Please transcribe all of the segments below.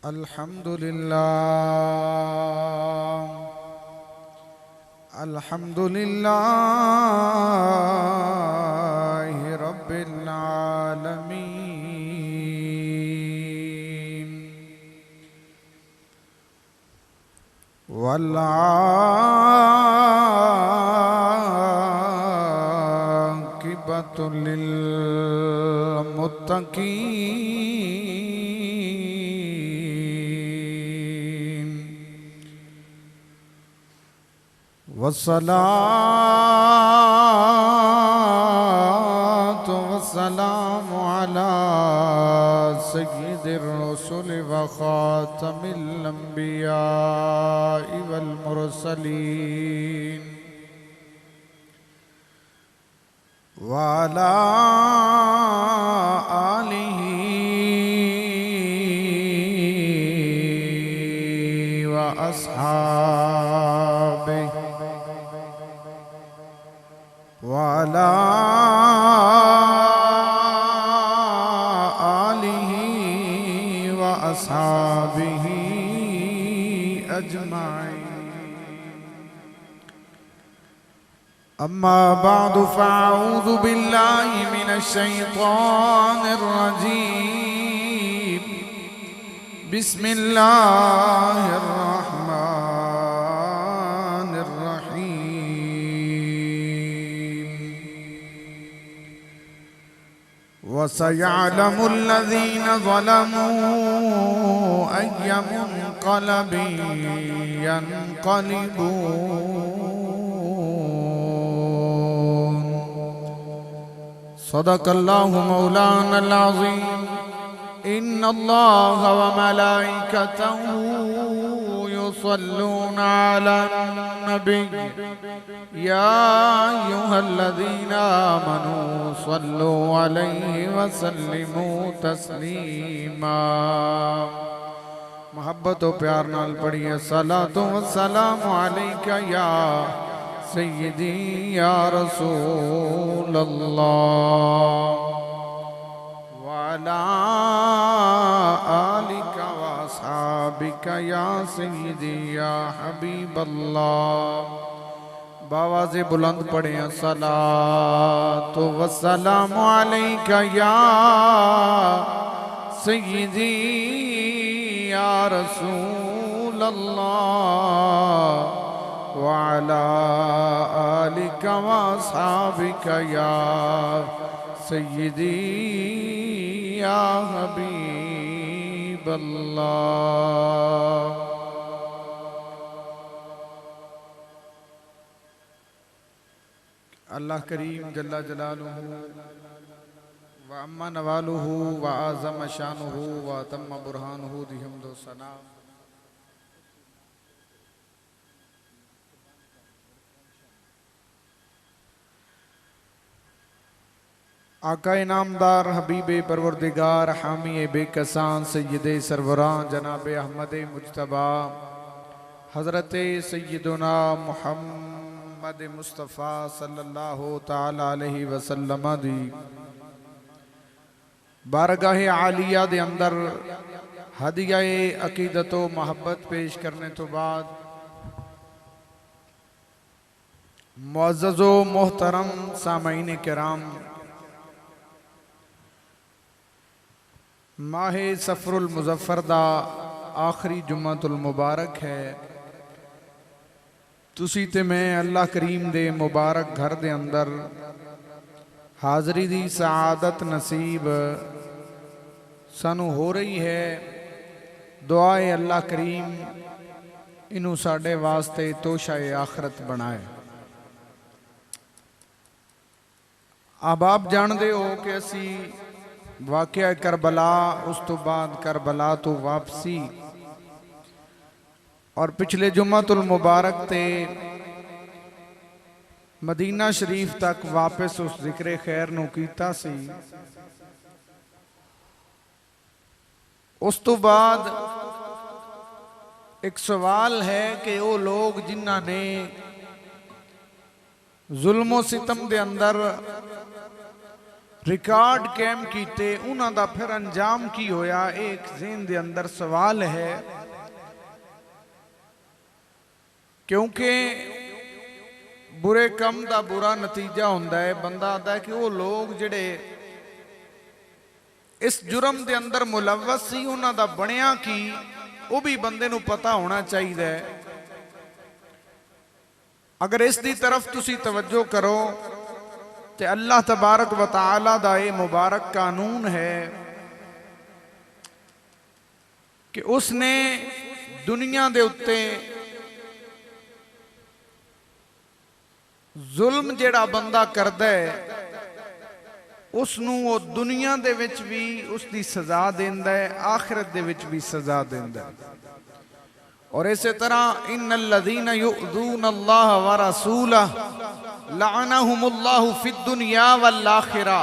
अल्हम्दुलिल्लाह रब्बिल आलमीन वल आक़िबतु लिल मुत्तक़ीन वस्सलातु वस्सलामु अला सय्यिदिर रसूल व खातमिल अंबिया वल मुरसलीन व अला आलिहि व अस्हाबिहि वाला आलिहि व अस्हाबिहि अजमाइन। अम्मा बादु फ़अऊज़ु बिल्लाहि मिनश शैतानिर रजीम। बिस्मिल्लाहिर रहमानिर रहीम। वसयअलमुल लज़ीना ज़लमू अय्य मुन्क़लबिन यन्क़लिबून। सदक़ल्लाहु मौलानल अज़ीम। इन्नल्लाह व मलाइकतहू युसल्लूना अलन नबी या अय्युहल्लज़ीना आमनू सल्लू अलैहि व सल्लिमू तस्लीमा। मोहब्बत और प्यार नाल पढ़िए सलातो व सलाम अलैका या सय्यदी या रसूल अल्लाह व अला आलिका व अस्हाबिका या सय्यदी या हबीब अल्लाह। बावाज़े बुलंद पढ़े सलातो व सलाम अलैका या सय्यदी या रसूल अल्लाह व अला आलिका व अस्हाबिका या सय्यदी या हबीब अल्लाह। अल्लाह करीम जल्ला जलालुहु व अम्मा नवालुहु व आज़म शानुहु व तम्म बुरहानुहु दी हम्दो सना। आका इनामदार हबीबे परवरदिगार हामी बेकसान सय्यदे सरवरान जनाबे अहमद मुज्तबा हज़रत सय्यदुना मुहम्मद मुस्तफ़ा सल्लल्लाहु ताला अलैहि वसल्लम दी बारगाह आलिया दे अंदर हदिया अकीदत व मोहब्बत पेश करने तो बाद मुअज़्ज़ज़ो मोहतरम सामईन किराम, माहे सफरुल मुज़फ़्फ़र दा आखिरी जुम्मतुल मुबारक है। तुसी ते मैं अल्लाह करीम दे मुबारक घर दे अंदर हाज़री दी सआदत नसीब सानू हो रही है। दुआ है अल्लाह करीम इनू साडे वास्ते तोशाए आखरत बनाए। अब आप जानते हो कि असी वाक़या करबला, उस तो बाद करबला तो वापसी और पिछले जुम्मतुल मुबारक ते मदीना शरीफ तक वापस उस जिक्र खैर नू कीता सी। उस तो बाद एक सवाल है कि वो लोग जिन्हां ने जुल्मो सितम दे अंदर रिकॉर्ड कायम कीते, उन्हां दा फिर अंजाम की होया, एक ज़हन दे अंदर सवाल है। क्योंकि बुरे कम का बुरा नतीजा होंदा है। बंदा आता है कि वो लोग जिहड़े इस जुर्म के अंदर मुलव्वस सी, उन्हां दा बनिया की वो भी बंदे नूं पता होना चाहिए। अगर इस दी तरफ तुसी तवज्जो करो तो अल्लाह तबारक व तआला दा ये मुबारक कानून है कि उसने दुनिया दे उत्ते जुल्म जेड़ा बंदा करदा है उसनूं वो दुनिया दे विच भी उसकी सजा देंदा है, आखिरत दे विच भी सजा देंदा है। और इसी तरह इन्नल्लज़ीना युअज़ूना अल्लाह व रसूलहु लअनहुमुल्लाहु फिद दुनिया वल आखिरा।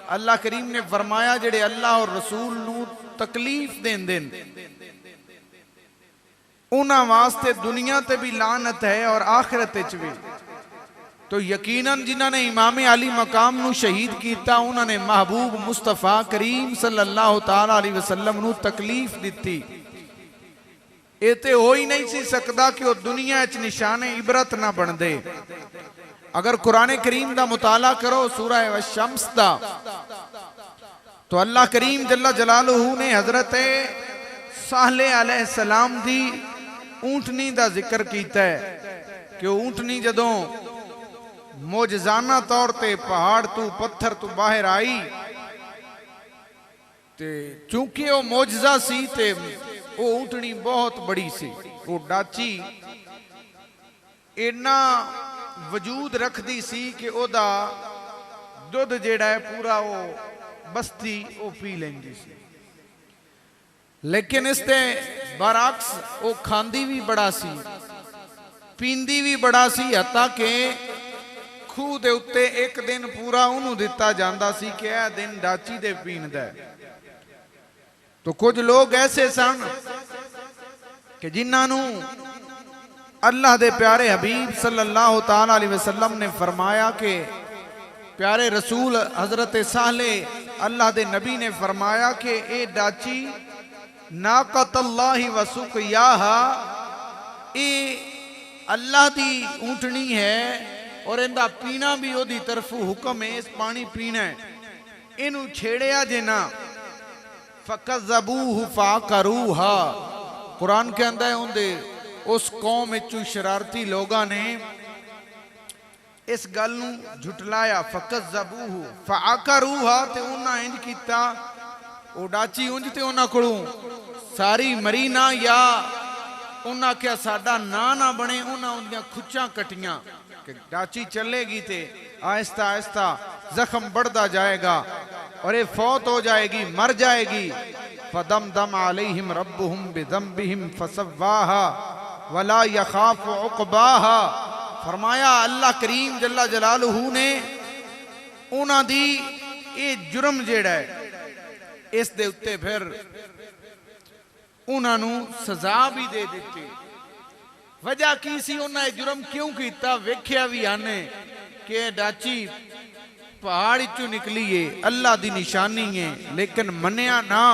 अल्लाह करीम ने फरमाया जेड़े अल्लाह और रसूल नूं तकलीफ देंदे ने उन्हां वास्ते दुनिया ते भी लानत है और आखिरत विच भी। तो यकीनन जिन्हां ने इमाम अली मकाम नूं शहीद किया, उन्होंने महबूब मुस्तफा करीम सल्लल्लाहु तआला अलैहि वसल्लम नूं तकलीफ दिती। ये तो हो ही नहीं सी सकता कि वो दुनिया च निशाने इबरत ना बनते। अगर कुरान करीम का मुताला करो सूरह वशम्स दा, तो अल्लाह करीम जल्ला जलालुहू ने हजरत साले अलैहिस्सलाम दी ऊंटनी का जिक्र किया है कि ऊंटनी जदों मोजजाना तौर ते पहाड़ तू पत्थर तू बाहर आई ते चूंकि वो मोजजा सी ते वो ऊंटनी बहुत बड़ी सी, वो डाची इन्ना वजूद रखती सी कि ओदा दुध जेड़ा है पूरा वो बस्ती वो पी लेंदी सी। लेकिन इसते बरअक्स वो खांदी भी बड़ा सी, पींदी भी बड़ा सी, हत्ता के खूह दे उत्ते एक दिन पूरा उन्होंने दिता जाता सी कि यह दिन डाची दे पीण दा है। तो कुछ लोग ऐसे सन कि जिन्होंने अल्लाह दे प्यारे हबीब सल्लल्लाहु तआला अलैहि वसल्लम ने फरमाया कि प्यारे रसूल हजरत साले अल्लाह दे नबी ने फरमाया कि ए डाची नाक़तुल्लाहि व सुक़याहा, ये अल्लाह दी ऊंटनी है और इनका पीना भी ओदी तरफों हुक्म है, इस पानी पीना है। इनू छेड़िया जे ना फ़कज़्ज़बूहु फ़अक़रूहा। कुरान के अंदर उनके उस कौम विचों शरारती लोगों ने इस गल नूं झुटलाया। फ़कज़्ज़बूहु फ़अक़रूहा, ते उन्हां इंज कीता वो डाची उंज ते उन्हां कोलों सारी मरी ना, या उन्हां क्या साडा ना बने, उन्हां उन्दियां खुच्चां कटियां कि डाची चलेगी ते आहिस्ता आहिस्ता जख्म बढ़ता जाएगा और ये फौत हो जाएगी, मर जाएगी। फदमदम अलैहिम रब्बुहुम बिज़ंबिहिम फसव्वाहा वला यखाफु उक़बाहा। फरमाया अल्लाह करीम जल्ला जलालुहू ने उन्हां दी ये जुर्म जेड़ा है इस दे उत्ते फिर उन्हां नूं सजा भी दे दी। वजह की सी, उन्हें जुर्म क्यों किया? वेख्या भी आने कि डाची पहाड़ चो निकली है, अल्लाह की निशानी है, लेकिन मनिया ना,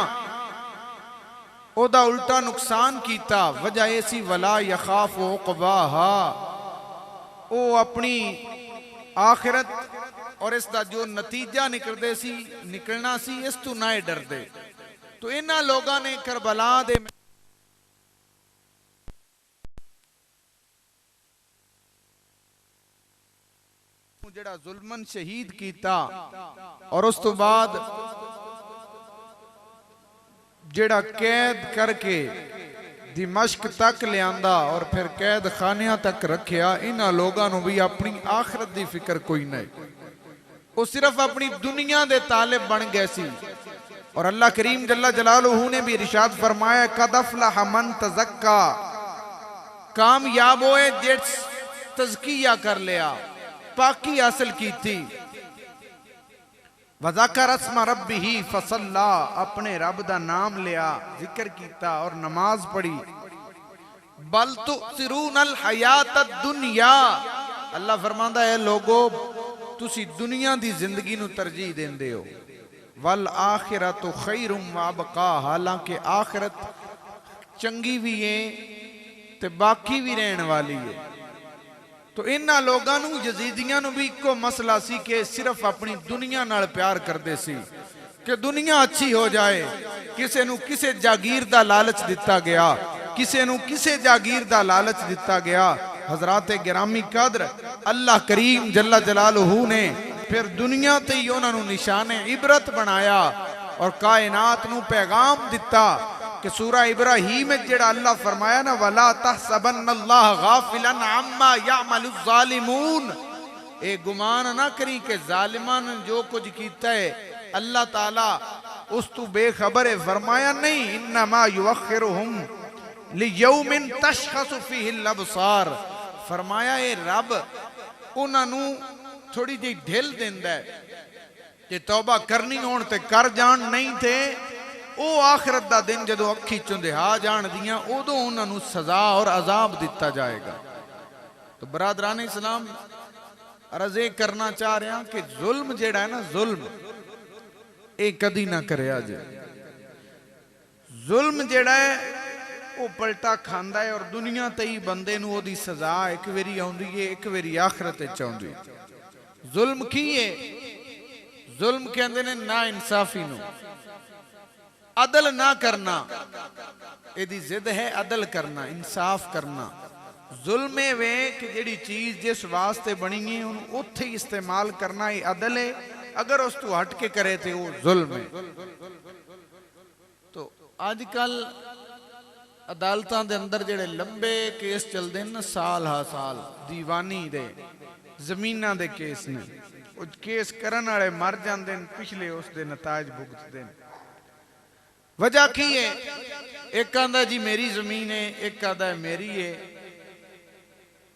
ओदा उल्टा नुकसान किया। वजह यह सी वला यखाफ उक़बाहा, वो अपनी आखिरत और इसका जो नतीजा निकलना सी इस तो ना डरदे। तो इन्हां लोगों ने करबला दे जेड़ा जुल्मन शहीद किया और उस तो बाद जेड़ा कैद करके दिमश्क तक लियांदा और फिर कैद खानिया तक रखिया। इन्हां लोगों को भी अपनी आखिरत की फिक्र कोई नहीं, वो सिर्फ अपनी दुनिया दे तालिब बन गए सी। और अल्लाह करीम जल्ला जलालुहू ने भी इरशाद फरमाया कद अफ़लह मन तज़क्का, कामयाब होए जिस तज़किया कर लिया, पाकी हासिल की थी। वज़कर अस्मा रब्बिही फसल्ला, अपने रब दा नाम लिया, जिक्र किया और नमाज पढ़ी। बल तुसिरून अल हयात दुनिया, अल्लाह फरमांदा है लोगो तुसी दुनिया दी जिंदगी नू तरजीह देंदे हो। वल आखिरतु खैरुम व अबका, हालांकि आखिरत चंगी भी है ते बाकी भी रहन वाली है। तो इन्हां लोगां नू यजीदियां नू भी इको मसला सी कि सिर्फ अपनी दुनिया नाल प्यार करदे सी कि दुनिया अच्छी हो जाए। किसे नू किसे जागीर दा लालच दिता गया, किसे नू किसे जागीर दा लालच दिता गया। हजरात गिरामी कदर, अल्लाह करीम जल्ला जलालहू ने फिर दुनिया ते ही उन्होंने निशाने इबरत बनाया और कायनात नू पैगाम दिता कि सूरा इब्राहीम में जेड़ा अल्लाह फरमाया ना, वला तहसबन्नल्लाह गाफिलन अम्मा यामलुज़ ज़ालिमून, ए गुमान ना करी कि जालिमां ने जो कुछ कीता है अल्लाह ताला उस तू बेखबर है। फरमाया नहीं, इन्नमा युअख्खिरुहुम लियौमिन तशखसु फीहिल अबसार, फरमाया ए रब उन्होंने थोड़ी जी ढिल देंदा है कि तौबा करनी होण ते कर जान, नहीं थे वो आखिरत दा दिन जदों अखी चुंधिया जान दियां उदों उन्होंने सजा और अजाब दिता जाएगा। तो बरादरान इस्लाम, अर्ज़ ये करना चाह रहा कि जुल्म जेड़ा है ना, जुल्म ये कदी ना करया जे। जुल्म जेड़ा है वो पलटा खांदा है और दुनिया ते ही बंदे नू ओदी सजा एक वेरी आउंदी है, एक वेरी आखिरत विच आउंदी है। जुल्म की है? जुल्म कहंदे ने ना इंसाफी नू, अदल ना करना, एदी जिद है अदल करना, इंसाफ करना। जुल्म है वे कि जेड़ी चीज जिस वास्ते बनी है उन्हें उत्थे ही इस्तेमाल करना ही अदल है, अगर उस तू हट के करे तो वो जुल्म है। तो आजकल अदालतां दे अंदर जेड़े लंबे केस चलते हैं ना, साल हा साल, दीवानी दे जमीनां दे केस ने, वो केस करन वाले मर जाते हैं, पिछले उस दे नताज भुगतते हैं। वजह की है? एक आंदा जी मेरी जमीन है, एक आंदा है मेरी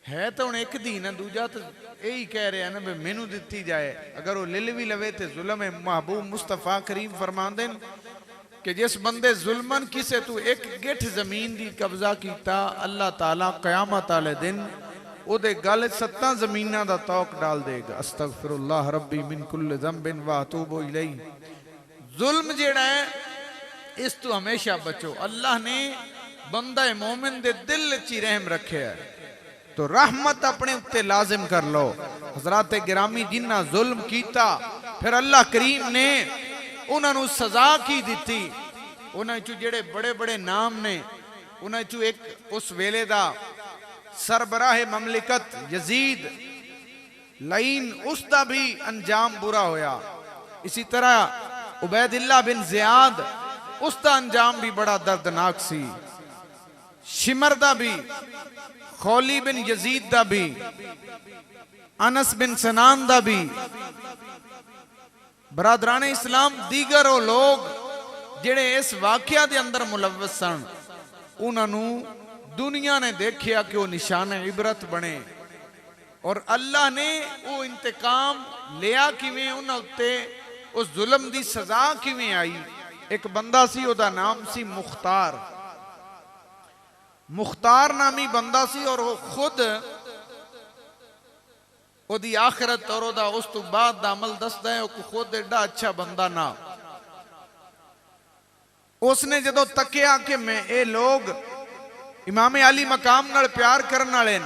है तो हुण एक दी ना, दूजा तो यही कह रहा है ना भी मैनू दिती जाए। अगर वो लिल भी लवे तो जुल्म है। महबूब मुस्तफा करीम फरमांदे कि जिस बंदे जुल्मन किसे तू एक गिठ जमीन दी कब्जा कीता, अल्लाह ताला कयामत वाले दिन ओदे गल 7 जमीनां दा तौक डाल देगा। अस्तगफिरुल्लाह रब्बी मिन कुल्लि ज़ंबिन व अतूबु इलैहि। जुल्म जेड़ा है इस तो हमेशा बचो। अल्लाह ने बंदा मोमिन दे दिल च ही रहम रखे है, तो रहमत अपने उत्ते लाजिम कर लो। हजरात गिरामी, जिन्ना जुल्म कीता फिर अल्लाह करीम ने उन्होंने सजा की दी। उन्होंने चो जेड़े बड़े बड़े नाम ने, उन्होंने चो एक उस वेले दा सरबराह ममलिकत यजीद लईन, उसका भी अंजाम बुरा होया। इसी तरह उबैदिल्ला बिन ज़ियाद, उसका अंजाम भी बड़ा दर्दनाक सी। शिमर दा भी, खौली बिन यजीद दा भी, अनस बिन सनान दा भी। बरादराने इस्लाम, दीगर वो लोग जेड़े इस वाकया दे अंदर मुलव्वस सन, उन्होंने दुनिया ने देखिया कि वो निशाने इबरत बने और अल्लाह ने वो इंतकाम लिया किवें, उन्हां उत्ते उस जुल्म दी सजा किवें आई। एक बंदा सी, ओदा नाम सी मुख्तार। मुख्तार नामी बंदा सी और वो खुद ओदी आखिरत और ओदा उस तो बाद दा अमल दसदा है, वो खुद एडा अच्छा बंदा ना। उसने जदों तकिया कि मैं ये लोग इमाम अली मकाम नाल प्यार करने वाले,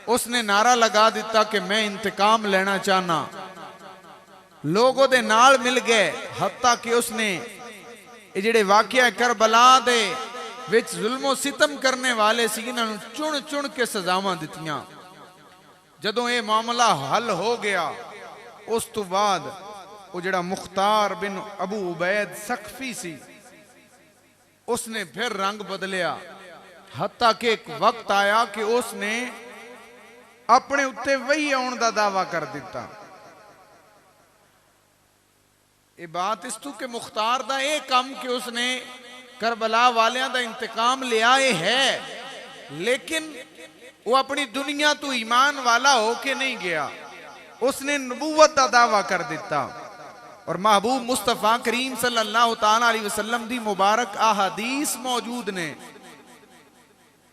उसने नारा लगा दिता कि मैं इंतकाम लेना चाहना। लोग ओदे नाल मिल गए, हत्ता कि उसने ये जेड़े वाकया करबला दे विच जुल्मो सितम करने वाले सी, इन्हां चुन चुन के सजावां दित्तियां। जदों ये मामला हल हो गया, उस तो बाद वो जेड़ा मुख्तार बिन अबू उबैद सखफी सी, उसने फिर रंग बदलिया। हत्ता कि एक वक्त आया कि उसने अपने उत्ते वही आउण दा दावा कर दिता। ये बात इस तू के मुख्तार दा ये कम कि उसने करबला वालियां दा इंतकाम लिया है, लेकिन वो अपनी दुनिया तो ईमान वाला होके नहीं गया, उसने नबूवत का दावा कर दिता। और महबूब मुस्तफा करीम सल्लल्लाहु ताला अलैहि वसल्लम दी मुबारक अहादीस मौजूद ने,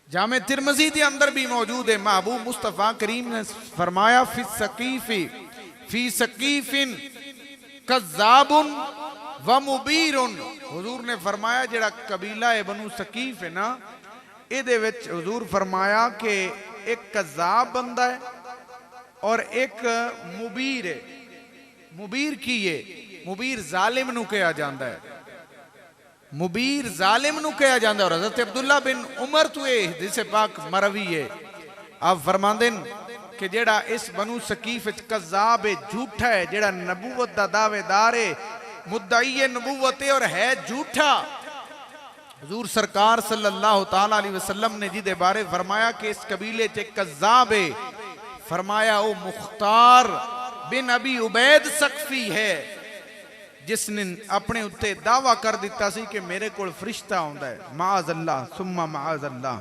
जामे तिरमिज़ी के अंदर भी मौजूद है। महबूब मुस्तफा करीम ने फरमाया, फी सकीफी फी सकीफिन कज़्ज़ाबुन व मुबीरुन। हुजूर ने फरमाया जेड़ा कबीला है बनु सकीफ है ना, इहदे विच हुजूर फरमाया कि एक कज़्ज़ाब बंदा है और एक मुबीर है। मुबीर की है? मुबीर जालिम नू कहा जाता है, मुबीर जालिम नू कहा जाता है। और हज़रत अब्दुल्ला बिन उमर तो ये हदीस पाक मरवी है, आप फरमांदे कि जेड़ा इस बनु सकीफ कज़्ज़ाब है, झूठा है, जेड़ा नबूवत दा दावेदार है, मुद्दई नबूवत है और है झूठा। हुजूर सरकार सल्लल्लाहु ताला अलैहि वसल्लम ने जिदे बारे फरमाया कि इस कबीले च कज़्ज़ाब है, फरमाया वो मुख्तार बिन अबी उबैद सकफी है, जिसने अपने उत्ते दावा कर दिता सी कि मेरे कोल फरिश्ता आउंदा है, माअज़ अल्लाह सुम्मा माअज़ अल्लाह।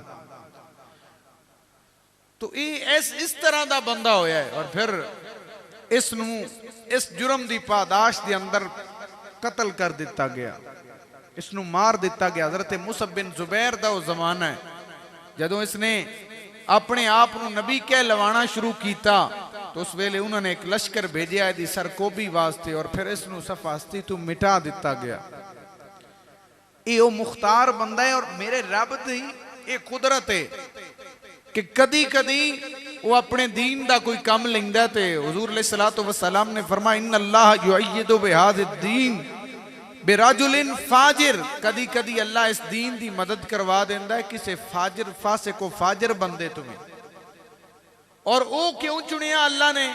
तो ये इस तरह का बंदा होया है। और फिर इस जुर्म की पादाश के अंदर कतल कर दिता गया, इसनू मार दिता गया। हज़रत मुसअब बिन जुबैर दा वो जमाना है जदों इसने अपने आप को नबी कह लवाना शुरू किया, तो उस वेले उन्होंने एक लश्कर भेजा इसकी सरकोबी वास्ते, और फिर इसनू सफास्ती तो मिटा दिता गया। ये वो मुख्तार बंदा है। और मेरे रब दी ये कुदरत है कि कदी कदी वो अपने दीन का कोई काम लेंदा ते हुजूर अलैहिस्सलातु वस्सलाम ने फरमाया इन्नल्लाह युअय्यिदु बिहाज़िद्दीन बिरजुलिन फाजिर। कदी कदी अल्लाह इस दीन की मदद करवा देंदा है किसी फाजिर फासिक फाजिर बंदे तुम्हें। और वो क्यों चुनिया अल्लाह ने?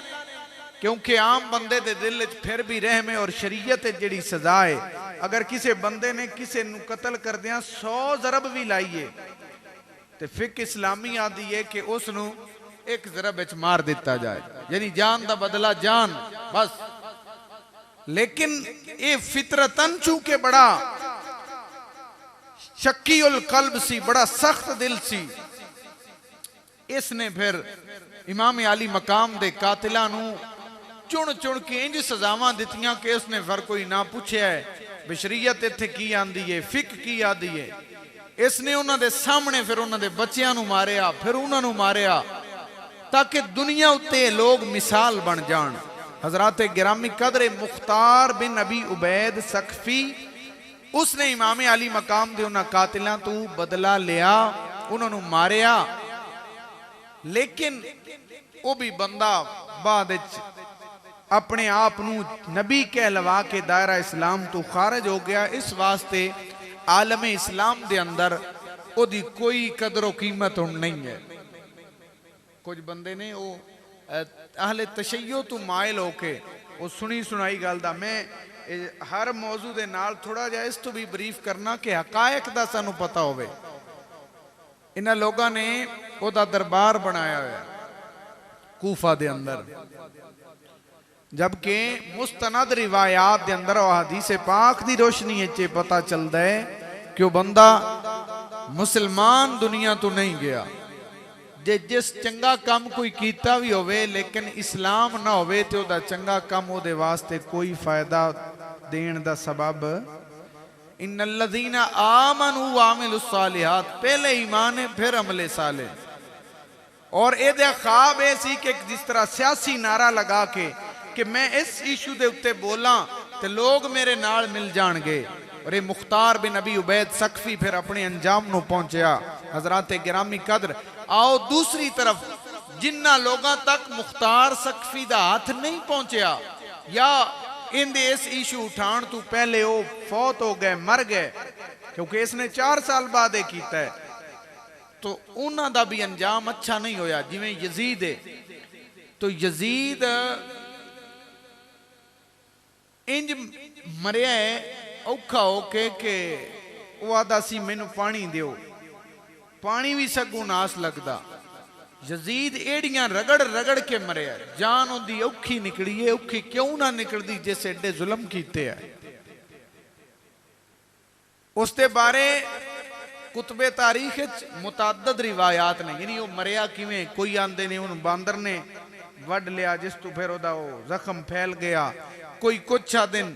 क्योंकि आम बंदे दे दिल फिर भी रहम है और शरीयत जड़ी सजा है। अगर किसी बंदे ने किसी नू कतल कर दिया 100 ज़रब भी लाइए तो फिक इस्लामी आदि है कि उसनू एक ज़रब विच मार दिता जाए, यानी जान दा बदला जान बस। लेकिन ये फितरतन चूंकि बड़ा शक्की उल कल्ब सी, बड़ा सख्त दिल सी, इसने फिर इमाम अली मकाम दे कातिलां नू चुन चुन के इंज सजावां दित्तियां कि उसने फिर कोई ना पूछया है बशरीयत इत्थे की आंदी है, फिक की आंदी है। इसने उन्होंने सामने फिर उन्होंने बच्चों नू मारिया, फिर उन्होंने मारिया ताकि दुनिया उत्ते लोग मिसाल बन जान। हजरात गिरामी कदर मुख्तार बिन अबी उबैद सकफी, उसने इमाम अली मकाम दे उन्हां कातिलां तो बदला लिया, उन्होंने मारिया। लेकिन वो भी बंदा बाद अपने आप नबी कहलवा के दायरा इस्लाम तो खारिज हो गया। इस वास्ते आलम इस्लाम दे अंदर ओदी कोई कदरो कीमत नहीं है। कुछ बंदे ने वो अहले तशय्यो तो मायल होके वो सुनी सुनाई गल दा, मैं हर मौजू दे नाल थोड़ा जिहा इस तो भी ब्रीफ करना कि हकायक दा सानू पता होवे। इन्हां लोगां ने ओदा दरबार बनाया हुआ कूफा दे अंदर, जबकि मुस्तनद रिवायात दे अंदर और हदीस पाक दी रोशनी च पता चलता है कि वह बंदा मुसलमान दुनिया तो नहीं गया। जे जिस चंगा काम कोई कीता भी होवे लेकिन इस्लाम ना होवे तो उहदा चंगा काम उहदे वास्ते कोई फायदा देण दा सबब इन्नल्लज़ीना आमनू व अमिलुस्सालिहात, पहले ईमान है फिर अमले साले। और ये ख्वाब है सी कि जिस तरह सियासी नारा लगा के कि मैं इस इशू के उत्ते बोला तो लोग मेरे नाल मिल जाएंगे। और ये मुख्तार बिन अबी उबैद सकफी फिर अपने अंजाम नू पहुंचया। हजरात गिरामी कदर, आओ दूसरी तरफ जिन्ना लोगों तक मुख्तार सकफी दा हाथ नहीं पहुंचया या इनदे इस इशू उठान तो पहले वो फौत हो गए, मर गए, क्योंकि इसने 4 साल बाद ये कीता है, तो उन्हां दा भी अंजाम अच्छा नहीं होया। जिवें यजीद है, तो यजीद इंज मरिया है औखा होके के वो आदा सी मैनू पानी दियो, पानी भी सगों नास लगदा। यजीद एड़ियां रगड़ रगड़ के मरिया, जान उनकी औखी निकली है। औखी क्यों ना निकलती जिस एडे जुल्म कीते है। उसके बारे कुतबे तारीख मुतादद रिवायात ने, यानी वो मरिया किवें, कोई आंदे ने उन्होंने बांदर ने वड लिया जिस तो फिर ओदा वो जख्म फैल गया, कोई कुछ दिन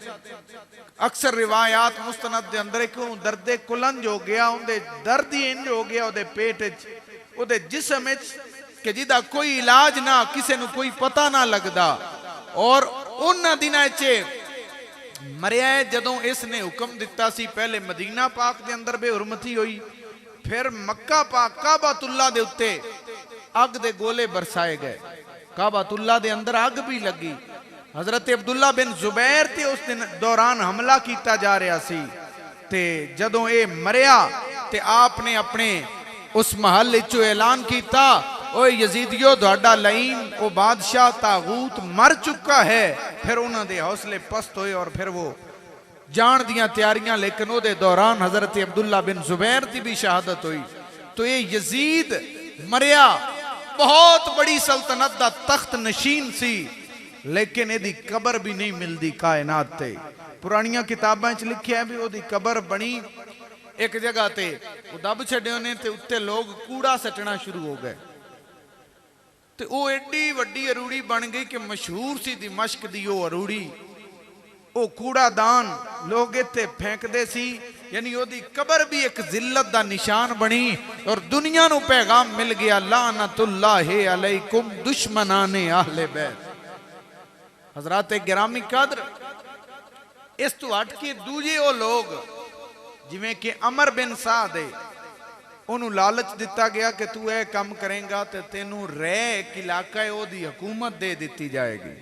अक्सर रिवायात मुस्तनद दे अंदर क्यों दर्दे कुलंज हो गया, उनके दर्द ही इंज हो गया उहदे पेट उहदे जिस्म कि जिदा कोई इलाज ना, किसी को कोई पता ना लगता। और उन्हां दिनां च मरिया है जदों इसने हुक्म दिता सी। पहले मदीना पाक दे अंदर बेहुरमती हुई, फिर मक्का पाक काबातुल्ला दे उत्ते अग दे गोले बरसाए गए, काबातुल्ला दे अंदर अग भी लगी। हजरत अब्दुल्ला बिन जुबैर ते उस दिन दौरान हमला किया जा रहा सी ते जदों ये मरिया ते आपने अपने उस महल विचों ऐलान किया, ओए यजीदियो तुहाडा लईन वो बादशाह तागूत मर चुका है। फिर उन्होंने हौसले पस्त होए और फिर वो जान दियां तैयारियां, लेकिन वो दौरान हजरत अब्दुल्ला बिन जुबैर की भी शहादत हुई। तो ये यजीद मरिया बहुत बड़ी सल्तनत का तख्त नशीन सी, लेकिन यदी कबर भी नहीं मिलती कायनात ते। पुरानियां किताबां च लिखिया भी ओदी कबर बनी एक जगह ते दब छड्यो ने ते उत्ते लोग कूड़ा सटना शुरू हो गए ते वो एडी वड्डी अरूड़ी बन गई कि मशहूर सी दिमश्क दी वो अरूड़ी, वो कूड़ादान लोग इत्थे फेंकदे सी। यानी ओदी कबर भी एक जिल्लत दा निशान बनी और दुनिया नू पैगाम मिल गया, लानतुल्लाहि अलैकुम दुश्मनाने अहले बैत। हजरात गिरामी कदर, इस तो हट के दूजे वो लोग जिवें कि अमर बिन साद है, उन्होंने लालच दिता गया कि तू यह काम करेगा तो तेनू रह एक इलाका है ओदी हुकूमत दे दी जाएगी।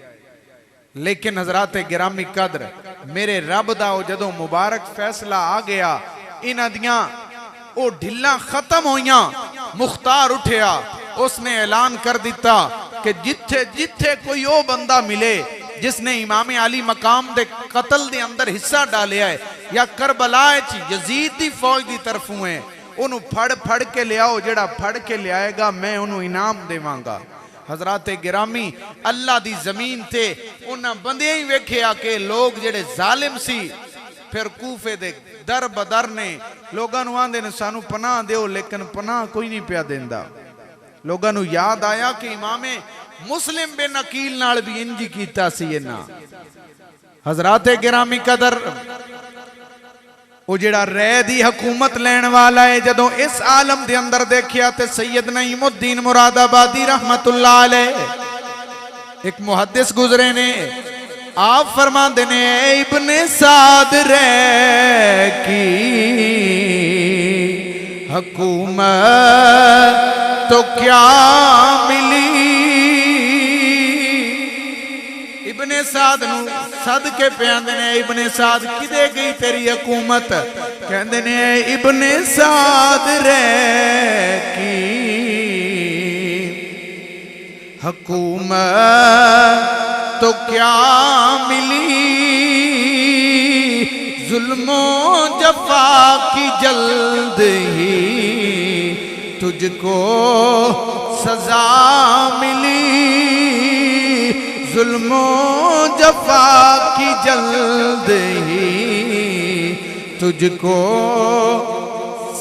लेकिन हजरात गिरामी कदर, मेरे रब दा जदों मुबारक फैसला आ गया, इन्हां दियां ओ ढिल्लां खत्म होइयां, मुख्तार उठिया, उसने ऐलान कर दिता कि जिथे जिथे कोई ओ बंदा मिले जिसने इमाम अली मकाम दे कत्ल दे अंदर हिस्सा डालिया है या करबला यजीद दी फौज दी तरफों है, उन्हों फड़ फड़ के लियाओ, जेड़ा फड़ के लियाएगा मैं उन्हों इनाम देवांगा। हजरात गिरामी, अल्लाह दी जमीन ते उन्हां बंदियां ही वेखिया कि लोग जेड़े जालिम सी, फिर कूफे दे दर बदर ने लोगों नूं आंदे ने सानू पनाह दिओ, लेकिन पनाह कोई नहीं पिया देंदा। लोगों नूं याद आया कि इमामे मुस्लिम बिन अकील नाल भी इंज कीता सी इन्हां। हजरात गिरामी कदर, वो जेड़ा रह दी हुकूमत लैण वाला है, जदों इस आलम दे अंदर देखिया ते सैयद नईमुद्दीन मुरादाबादी रहमतुल्लाह अलैह एक मुहद्दिस गुजरे ने, आप फरमाते ने इब्ने साद रह की हुकूमत तो क्या मिली। इब्ने साद नू सद के प्यादे ने, इब्ने साद किदे गई तेरी हुकूमत, कहंदे ने इब्ने साद रह की हुकूमत तो क्या मिली, जुल्मो जफा की जल्द ही तुझको सजा मिली, जुल्मो जफा की जल्द ही तुझको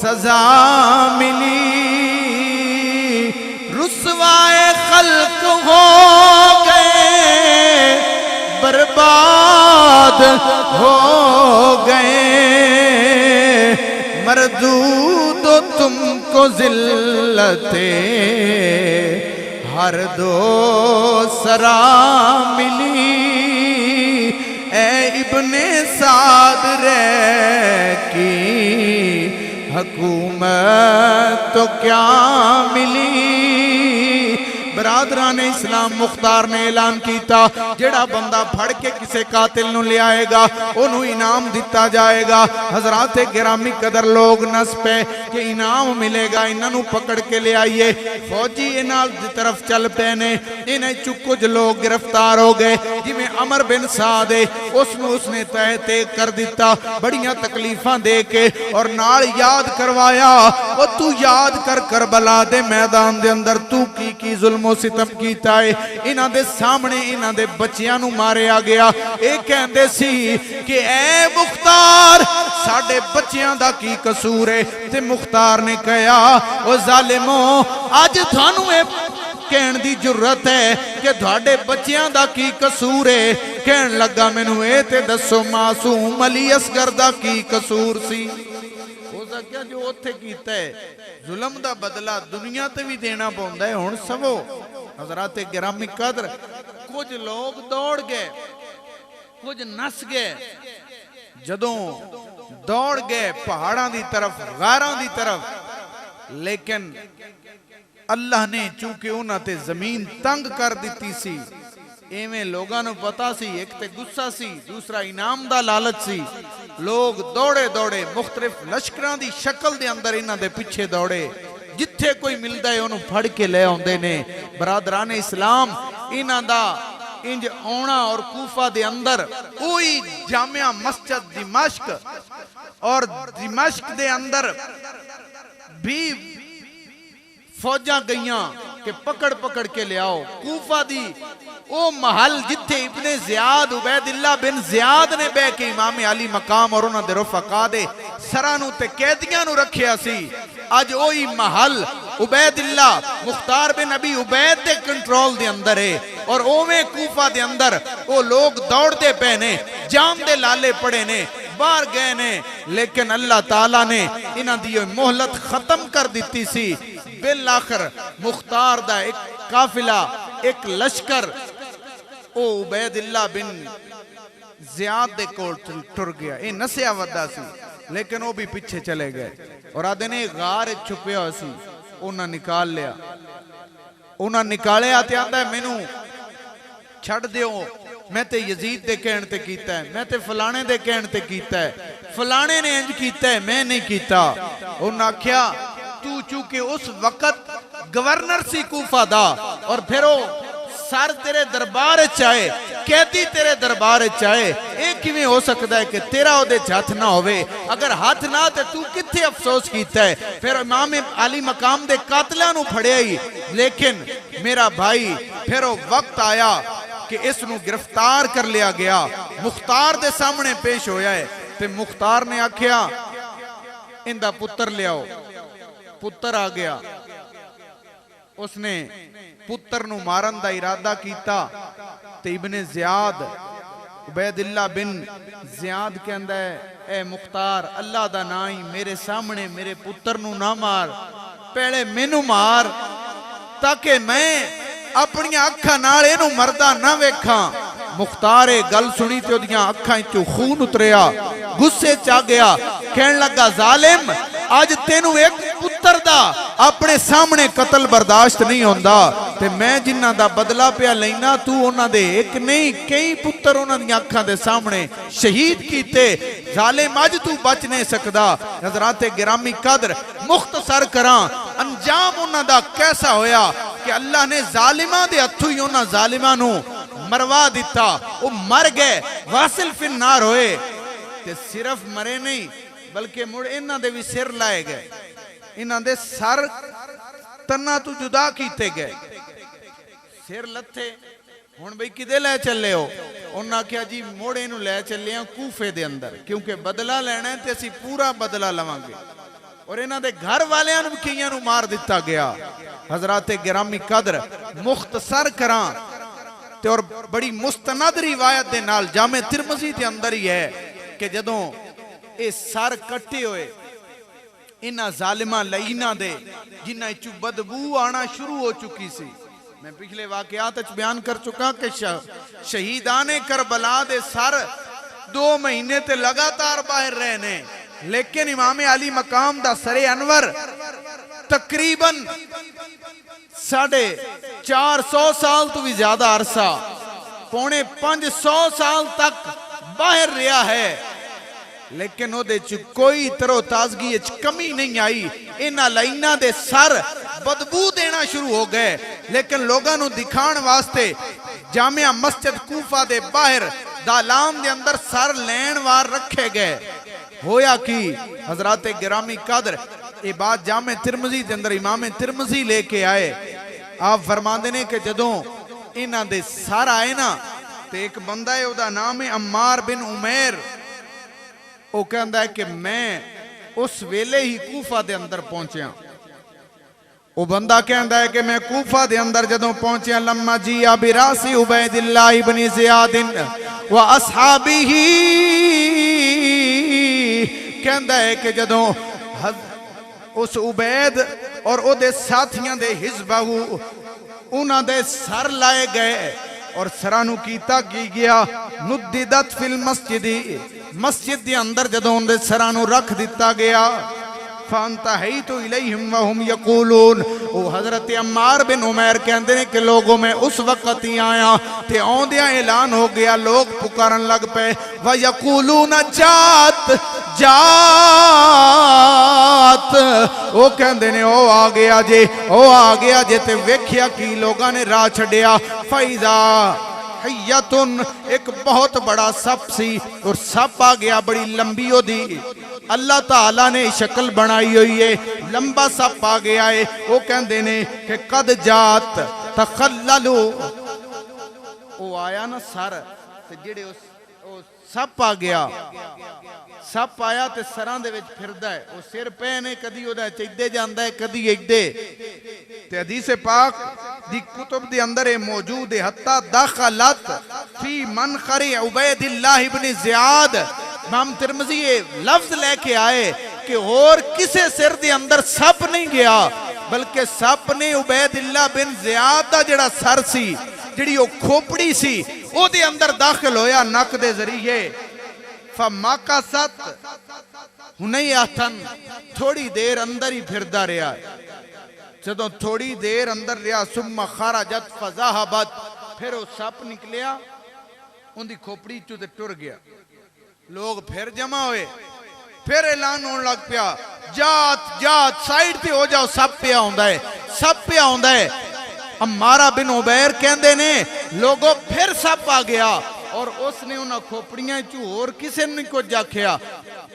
सजा मिली। रुसवाए खल्क हो गए, बर्बाद हो गए, मरदूद तुमको जिल्लते हर दो सरा मिली। ए इब्ने साद रह की हुकूमत तो क्या मिली। बरादरान इस्लाम मुख्तार ने ऐलान किया, जेड़ा बंदा फड़ के किसी कातिल नूं ले आएगा उन्हों इनाम दिता जाएगा। हजरात गिरामी कदर, लोग नस पे कि इनाम मिलेगा, इन्हों पकड़ के ले आइए। फौजी इन्हां दी तरफ चल पे ने, इन्हें चुप कुछ लोग गिरफ्तार हो गए, जिवें अमर बिन साद है उसने तय तेग कर दिता, बड़ियां तकलीफां दे के, और नाल याद करवाया, वो तू याद कर करबला दे मैदान दे अंदर तू की जुल्म सितम कीता है, इन्हां दे सामने इन्हां दे बच्चियां नूं मारिया गया। ये कहंदे सी कि ए मुख्तार साडे बच्चियां दा की कसूर है, ते मुख्तार ने कहा ओ जालिमो अज थानू ए कहण दी जुर्रत है कि तुहाडे बच्चियां दा की कसूर है। कहण लगा मैनू ए ते दसो मासूम अली असगर दा की कसूर सी। हो सकिया जो उत्थे कीता है जुल्म दा बदला दुनिया ते भी देना पौंदा है। हुण सवो हज़रात गिरामी कदर, कुछ लोग दौड़ गए, कुछ नस गए। जदों दौड़ गए पहाड़ां दी तरफ, गारां दी तरफ, लेकिन अल्लाह ने चूंकि उन्हां ते जमीन तंग कर दिती सी, एवें लोगां नूं पता सी, एक ते गुस्सा सी, दूसरा इनाम दा लालच सी। लोग दौड़े दौड़े मुख्तलिफ लश्करां दी शक्ल दे अंदर इन्हां दे पिछे दौड़े, जिथे कोई मिलदा है उन्होंने फड़ के ले आउंदे ने। बरादराने इस्लाम, इन्हां दा इंज आउणा और कूफा दे अंदर ओही जामिया मस्जिद दिमाश्क, और दिमाश्क दे अंदर भी फौजा गईयां कि पकड़ पकड़ के ले आओ। कूफा दी ओ महल जिथे इब्ने ज़ियाद उबैदिल्ला बिन ज़ियाद ने बह के इमाम अली मकाम और उन्हां दे रफ़का दे सरां नूं ते कैदियां नूं रखिया सी, अज ओही महल उबैदिल्ला मुख्तार बिन अबी उबैद दे कंट्रोल दे अंदर है। और ओवें कूफा दे अंदर ओ लोग दौड़ते पे ने, जाम दे लाले पड़े ने, बाहर गए ने, लेकिन अल्लाह ताला ने इन्हां दी मोहलत खत्म कर दी सी। बिल आखिर मुख्तार दा एक काफिला, एक लश्कर ओ उबैदिल्ला बिन ज़ियाद दे कोल टुर गया। ये नसिया वदा सी, लेकिन वो भी पीछे चले गए और आदे ने गार छुपया सी, उन्हें निकाल लिया। उन्हें निकालिया ते आंदा मैनू छड़ दियो, मैं ते यजीद दे कहण ते कीता है, मैं ते फलाने दे कहण ते कीता है, फलाने ने इंज कीता है, मैं नहीं कीता। उन्हें आख्या तू चूंकि उस वक्त गवर्नर सी कूफा दा, और फिर वो सर तेरे दरबार चाहे, कैदी तेरे दरबार चाहे, ये किवें हो सकता है कि तेरा ओदे हाथ ना होवे? अगर हाथ ना ते तू किथे अफसोस कीता है? फिर इमाम अली मकाम दे कातलां नूं फड़िया ही, लेकिन मेरा भाई फिर वो वक्त आया कि इसनूं गिरफ्तार कर लिया गया, मुख्तार दे सामने पेश होया है। ते मुख्तार ने आख्या इंदा पुत्र लियाओ। पुत्र आ गया, उसने पुत्र नूं मारन दा इरादा कीता ते इब्ने ज़ियाद उबैदिल्ला बिन ज़ियाद कहंदा है, ए मुख्तार अल्लाह दा नाम ही मेरे सामने मेरे पुत्र नूं ना मार, पहले मैनू मार ताकि मैं अपनी अखां नाल इहनूं मरदा ना वेखां। मुख्तार ये गल सुनी ते ओदियां अखां चों खून उतरिया, गुस्से च आ गया, कहण लगा जालिम आज तेनू एक पुत्र दा अपने सामने कतल बर्दाश्त नहीं होंदा, ते मैं जिन्हां दा बदला पिया लेना, तू उन्हां दे एक नहीं कई पुत्र उन्हां दी अखां दे सामने शहीद कीते। जालिम अज तू बच नहीं सकदा। हज़राते गिरामी कदर मुख्तसर करां, अंजाम उन्हां दा कैसा होया कि अल्लाह ने जालिमां दे हत्थों ही उन्हां जालिमां नूं मरवा दिता। वो मर गए, वासिल फिन्नार होए, ते सिर्फ मरे नहीं बल्कि मुड़ इन्हां दे भी सिर लाए गए, इन्हां दे सर तन्ना तू जुदा कीते गए, सिर लथे। हुण बई किदे लै चले हो? उन्हां आख्या जी मुड़ इहनूं लै चले आ कूफे दे अंदर, क्योंकि बदला लेना है ते असीं पूरा बदला लवांगे। और इन्हां दे घर वालियां नूं कईयां नूं मार दिता गया। हज़राते गिरामी कदर मुख्तसर करां ते और बड़ी मुस्तनद रिवायत दे नाल जामे तिरमिज़ी दे अंदर ही है कि जदों ये सर कट्टे हुए इन्हां जालिमां लईना दे जिन्हां चू बदबू आना शुरू हो चुकी सी। मैं पिछले वाकयात बयान कर चुका कि शहीदाने करबला दे सर 2 महीने ते लगातार बाहर रहे ने, लेकिन इमाम अली मकाम दा सरे अनवर तकरीबन 450 साल तो भी ज्यादा अरसा, 450 साल तक बाहर रहा है, लेकिन ओदे च कोई तरो ताजगी कमी नहीं आई। इन्हां लाइनां दे सर बदबू देना शुरू हो गए, लेकिन लोगों नूं दिखाण वास्ते जामिया मस्जिद कूफा दे बाहर दालाम दे अंदर सर लैण वार रखे गए। होया कि हज़राते गिरामी कदर ये बात जामे तिरमिज़ी दे अंदर इमाम तिरमिज़ी लेके आए। आप फरमाते ने कि जदों इन्हां दे सर आए ना, तो एक बंदा है उहदा नाम है अम्मार बिन उमैर, वो कहता है कि मैं उस वेले ही कूफा दे अंदर पहुंचा। वो बंदा कहता है कि मैं कूफा दे अंदर जदों पहुंचा, लम्मा जी बिरासी उबैदिल्लाह इब्न ज़ियाद व अस्हाबिही, कहता है कि जदों उस उबैद और ओदे साथियां दे हिज़बाहू उन्हां दे सर लाए गए, और सरानू कीता की गया नुद्दिदत फिल मस्जिदी मस्जिद के अंदर जदों उनके सरानू रख दिता गया फ़अंतहैतु इलैहिम वहुम यक़ूलून ओ हज़रत अम्मार बिन उमैर कहते हैं कि लोगों में उस वक़्त ही आया ते आउंदियां ऐलान हो गया लोग पुकारन लग पे व यक़ूलून जात जात ओ कहते ने ओ आ गया जे ते वेख्या कि लोगों ने राह छड्या फ़इज़ा हय्यतुन एक बहुत बड़ा सप सी और सप आ गया बड़ी लंबी ओदी अल्लाह ताला ने शक्ल बनाई हुई है लंबा सप आ गया है वो कहते ने कि कद जात तखल्ललु वो आया ना सर ते जेड़े उस सप आ गया सप आया ते सरां दे विच फिरदा है वो सिर पे ने कदी ओदा इधे जांदा है कदी इधे ते हदीस पाक दी कुतुब दे अंदर है मौजूद है हत्ता दखलत फी मनखरी उबैदिल्लाह इब्न ज़ियाद इमाम तिरमिज़ी ये लफ्ज लेके आए कि और किसे सिर दे अंदर सप नहीं गया बल्कि सप ने उबैदिल्लाह बिन ज़ियाद दा जेड़ा सर सी जिहड़ी ओ खोपड़ी सी ओदे अंदर दाखिल होया नक दे जरिए फमाकसत हुनैयतन थोड़ी देर अंदर ही फिरदा रहा जदों थोड़ी देर अंदर रहा सुम्मा खरजत फज़हबत फिर वो सप निकलिया उनकी खोपड़ी चू ते टुर गया लोग फिर जमा हुए फिर ऐलान होने लग पिया जात जात साइड पे हो जाओ सप पे आउंदा है सप पे आउंदा है अम्मारा बिन उबैर कहंदे ने लोगों फिर सप आ गया और उसने उन्हां खोपड़ियां चू होर किसे ने कुछ आखिया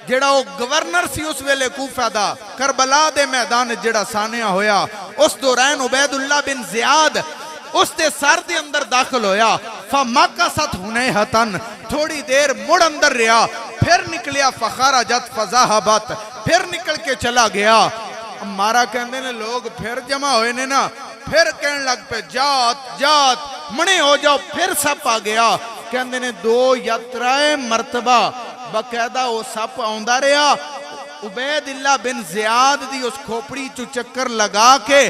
जेड़ा वो गवर्नर सी उस वेले कूफा दा करबला दे मैदान जेड़ा सानिया होया उस दौरान उबैदुल्लाह बिन ज़ियाद उसके सर दे अंदर दाखिल होया फमाकसत हुनैयतन थोड़ी देर मुड़ अंदर रहा फिर निकलिया फखरजत फज़हबत फिर निकल के चला गया अम्मारा कहंदे ने लोग फिर जमा हुए ने ना फिर कहने लग पे जात जात मणे हो जाओ फिर सप आ गया कहंदे ने 2 या 3 मरतबा बकायदा वो सप आउंदा रहा उबैदिल्लाह बिन ज़ियाद दी उस खोपड़ी चू चक्कर लगा के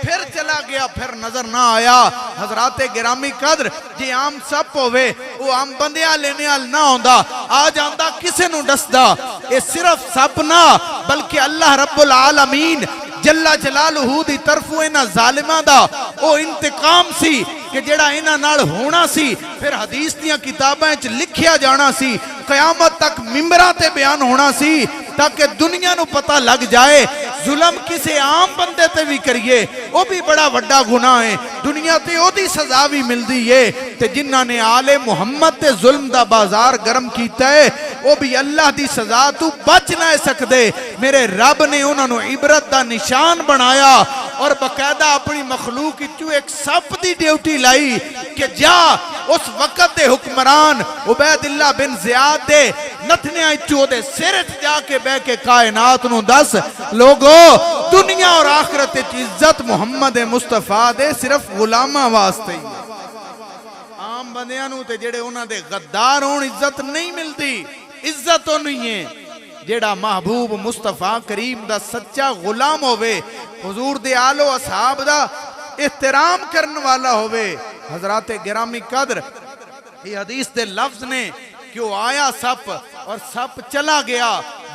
फिर चला गया फिर नजर ना आया हजराते गिरामी कदर जे आम सप होवे वो आम बंदियां लेने वाल ना होंदा आ जांदा किसे नु दसदा ये सिर्फ सप ना बल्कि अल्लाह रब्बुल आलमीन जल्ला जलालहू दी तरफों इन्हां जालिमां दा ओ इंतकाम सी कि जेड़ा इन्हां नाल होना सी फिर हदीस दियां किताबां च लिखिया जाना सी कयामत तक मिंबरां ते बयान होना सी ताकि दुनिया नू पता लग जाए जुल्म किसी आम बंदे ते भी करिए वो भी बड़ा वड्डा गुनाह है दुनिया ते ओदी सजा भी मिलती है ते जिन्हां ने आले मुहम्मद ते जुल्म दा बाजार गर्म कीता है वो भी अल्लाह दी सजा तू बच ना सकदे मेरे रब ने उन्होंने इबरत दा निशान बनाया और बकायदा अपनी मखलूक चू एक सप दी ड्यूटी लाई कि जा उस वक्त दे हुक्मरान उबैदिल्लाह बिन ज़ियाद दे नथनिया चू दे सिर च जाके बह के कायनात नू दस लोगो दुनिया और आखिरत च इज्जत मुहम्मद मुस्तफा दे सिर्फ गुलामां वास्ते ही आम बंदियां नू ते जेड़े उन्हां दे गद्दार होण इज्जत नहीं मिलती इज्जत तो नहीं है जेड़ा महबूब मुस्तफा करीम दा सच्चा गुलाम होवे हुजूर दे आलो असहाब दा एहतराम करने वाला होवे हजराते गिरामी कदर ये हदीस दे लफ्ज ने क्यों आया सप और सप चला गया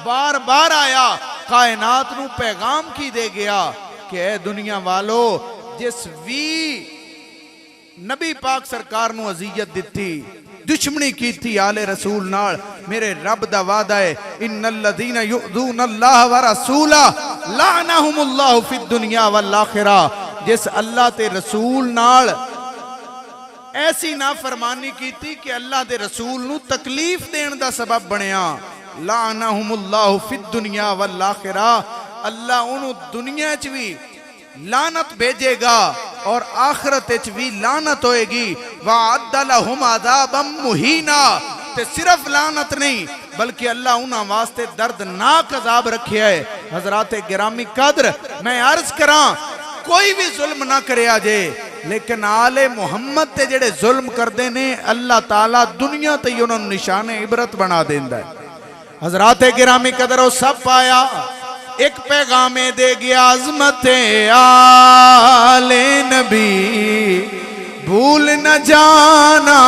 बार बार आया कायनात नू पैगाम की दे गया कि ए दुनिया वालो जिस भी नबी पाक सरकार नू अजियत दिती दुश्मनी की थी आले रसूल नाल मेरे रब दा वादा है इन्नल लदीना युदून अल्लाह व रसूला लानहुमुल्लाहु फिद दुनिया वल आखिरा जिस अल्लाह ते रसूल नाल ऐसी नाफरमानी की थी कि अल्लाह दे रसूल नू तकलीफ देने दा सबब बनया लानहुमुल्लाहु फिद दुनिया वल आखिरा अल्लाह उन्हों दुनिया च भी लानत भेजेगा और आखिरत च भी लानत होएगी वअद्द लहुम अज़ाबम मुहीना ते सिर्फ लानत नहीं बल्कि अल्लाह उन्हां वास्ते दर्दनाक अजाब रखे है हजराते गिरामी कदर मैं अर्ज करा कोई भी जुल्म ना करया जे लेकिन आले मुहम्मद ते जेड़े जुल्म करते ने अल्लाह ताला दुनिया ते उन्होंने निशाने इबरत बना देंदा है हजराते गिरामी कदर वो सब पाया एक पैगामे दे गया अजमत आले नबी भूल न जाना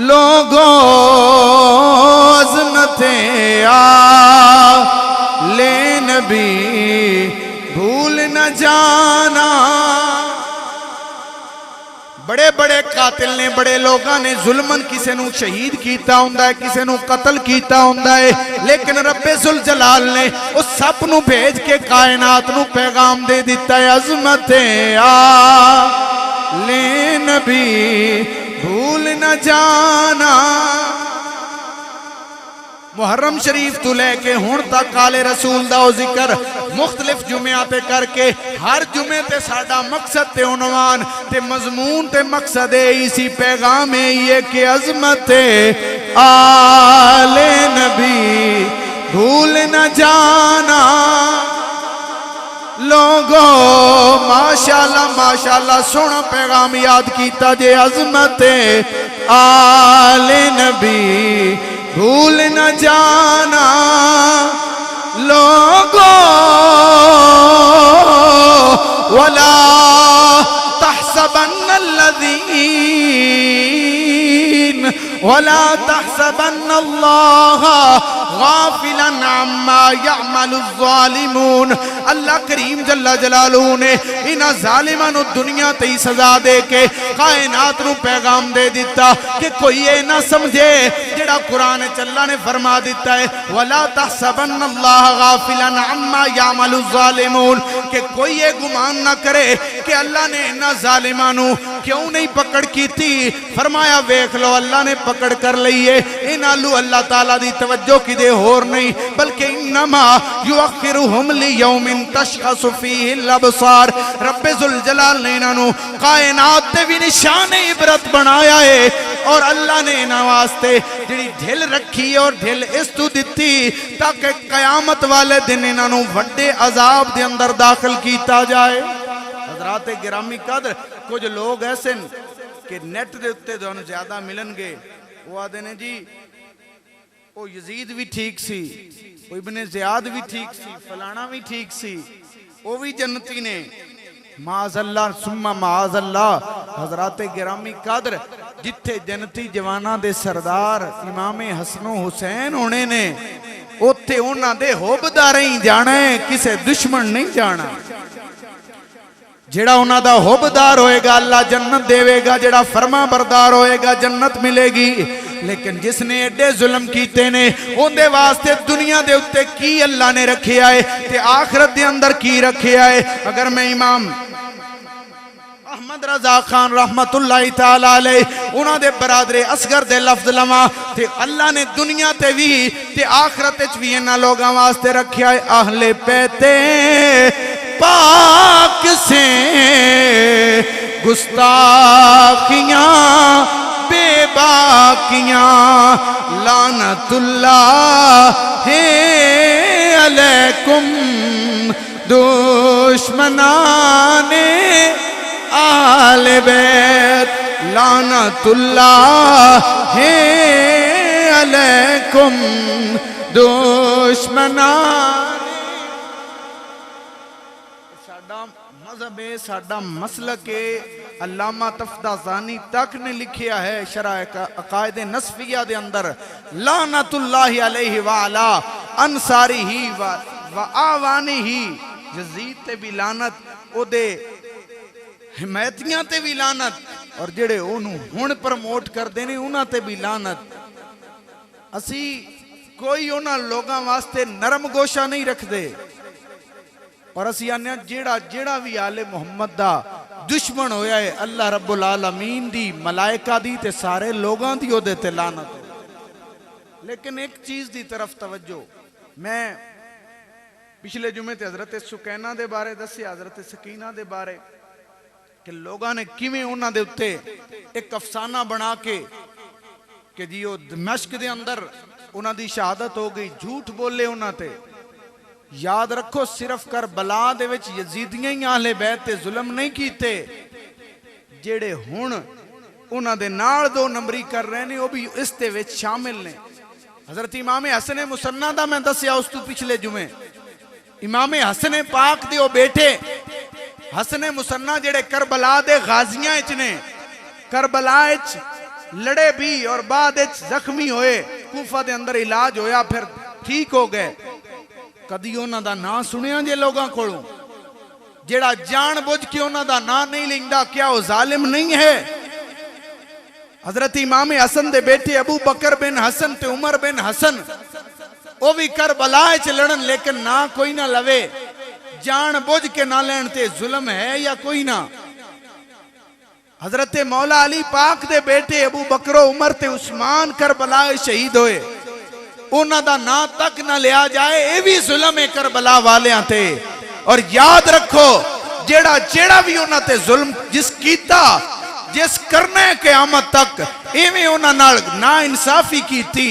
लोगों अज़मतें आले नबी भूल न जाना। बड़े बड़े कातिल ने बड़े लोगों ने जुल्मन किसी नू शहीद किया हुंदा है, किसी नू कतल किया हुंदा है, लेकिन रब्बे जुल जलाल ने उस सब नू भेज के कायनात नू पैगाम दे दिता है, अज़मतें आले नबी भूल न जाना। मुहर्रम शरीफ तो लैके हुण तक आले रसूल दा जिक्र मुख्तलिफ जुम्मियां ते करके हर जुम्मे ते साडा मकसद ते उनवान ते मजमून ते मकसद इसी पैगाम है कि अज़मते आले नबी भूल न जाना। लोगों माशाल्लाह माशाल्लाह सोना पैगाम याद किया जे, अज़मते आले नबी भूल न जाना। लोगों वला तहसबन्न अल्लाह गाफिलन अम्मा यअमलुज़ ज़ालिमून। अल्लाह करीम जल्ला जलालहू ने इन्हां ज़ालिमां नूं दुनिया ते ही सजा दे के कायनात नूं पैगाम दे दिता कि कोई ये ना समझे जेड़ा कुरान च अल्लाह ने फरमा दिता है, वला तहसबन्न अल्लाह गाफिलन अम्मा यअमलुज़ ज़ालिमून, कि कोई ये गुमान ना करे कि अल्लाह ने इन्हां ज़ालिमां नूं क्यों नहीं पकड़ की थी। फरमाया वेख लो अल्लाह ने पकड़ कर ली है, इन्हां अल्लाह ताला दी तवज्जो किदे होर नहीं बल्कि इन्नमा युअखिरुहुम लियौमिन तशखसु फीहि अल-अबसार। रब्बे जुल जलाल ने इन्हां कायनात ते भी निशान इबरत बनाया है और अल्लाह ने इन्हां वास्ते जिहड़ी ढिल रखी और ढिल इस तू दिती ताकि कयामत वाले दिन इन्हां वड्डे अजाब दे अंदर दाखिल कीता जाए। हज़रात गिरामी कदर कुछ लोग ऐसे कि नेट दे उत्ते तुहानूं ज्यादा मिलणगे, वो आदे ने जी वो यजीद भी ठीक सी, वो इब्ने ज़ियाद भी ठीक सी, फलाना भी ठीक सी, वो भी जन्नती ने। माज़अल्लाह सुम्मा माज़अल्लाह। हज़रात गिरामी कदर जिथे जन्नती जवाना दे सरदार इमाम हसनो हुसैन होने ने उत्थे उन्हां दे होबदार ही जाना है, किसे दुश्मन नहीं जाना। जेड़ा उन्हां दा होबदार होएगा अल्लाह जन्नत देवेगा, जेड़ा फरमा बरदार होएगा जन्नत मिलेगी। लेकिन जिसने एडे जुल्म कीते ने उनदे वास्ते दुनिया दे उत्ते की अल्लाह ने रखिया है ते आखिरत दे अंदर की रखिया है। अगर मैं इमाम अहमद रजा खान रहमतुल्लाहि ताला अलैह उन्हां दे बरादरे असगर दे लफ्ज लवा ते अल्लाह ने दुनिया ते भी ते आखिरत च भी इन्हां लोगां वास्ते रखिया है, अहले पैते पाक से गुस्ताखियां बेबाकियां लानतुल्लाह अलैकुम दुश्मनाने आले बैत लानतुल्लाह अलैकुम दुश्मनाने। मजहब है साडा मसलक है, अल्लामा तफ्ताज़ानी तक ने लिखिया है शरह अकायद नस्फिया दे अंदर, लानतुल्लाहि अलैहि व अला अंसारिही व आवानिही। यजीद ते भी लानत, ओदे हिमायतियां ते भी लानत, और जेड़े ओनू हुण प्रमोट करदे ने उन्हां ते भी लानत। असी कोई उन्हां लोगां वास्ते नरम गोशा नहीं रखदे और असी आने जेड़ा जेड़ा भी आले मुहम्मद दा दुश्मन होया है अल्लाह रब्बुल आलमीन दी मलाइका दी ते सारे लोगां दी ओदे ते लानत। लेकिन एक चीज दी तरफ तवज्जो, मैं पिछले जुमे ते हजरत सुकैना दे बारे दस्सिया, हजरत सकीना दे बारे कि लोगां ने किवें उन्हां दे उत्ते एक अफसाना बना के कि जी ओ दमिश्क दे अंदर उन्हां दी शहादत हो गई, झूठ बोले उन्हां ते। याद रखो सिर्फ करबला दे विच यजीदियां ही आले बैत ते जुल्म नहीं कीते, जेड़े हुण उन्हां दे नाल दो नंबरी कर रहे ने वो भी इस दे विच शामिल ने। हजरत इमाम हसन मुसन्ना दा मैं दस्सिया उस तू पिछले जुमे, इमाम हसन पाक दे ओ बेटे हसने मुसन्ना जेड़े करबला दे गाजियां च ने, करबला लड़े भी और बाद जख्मी होए, कूफा दे अंदर इलाज होया, फिर ठीक हो गए। कदी उन्हां दा नां सुनिया जे लोगां कोलों? जेड़ा जान बुझ के उन्हां दा नां नहीं लिंदा, क्या वो जालिम नहीं है? हजरत इमाम हसन दे बेटे अबू बकर बिन हसन ते उमर बिन हसन, वो भी करबला च लड़न, लेकिन ना कोई ना लवे। जान बुझ के ना लेन ते जुल्म है या कोई ना? हजरत मौला अली पाक दे बेटे अबू बकरो उमर ते उस्मान करबला शहीद होए, उन्हां दा नां तक ना लिया जाए, ये भी जुल्म है करबला वालियां ते। और याद रखो, जेड़ा जेड़ा भी उन्हां ते जुल्म जिस कीता, जिस करने क़यामत तक इवें उन्हां नाल ना इंसाफी कीती,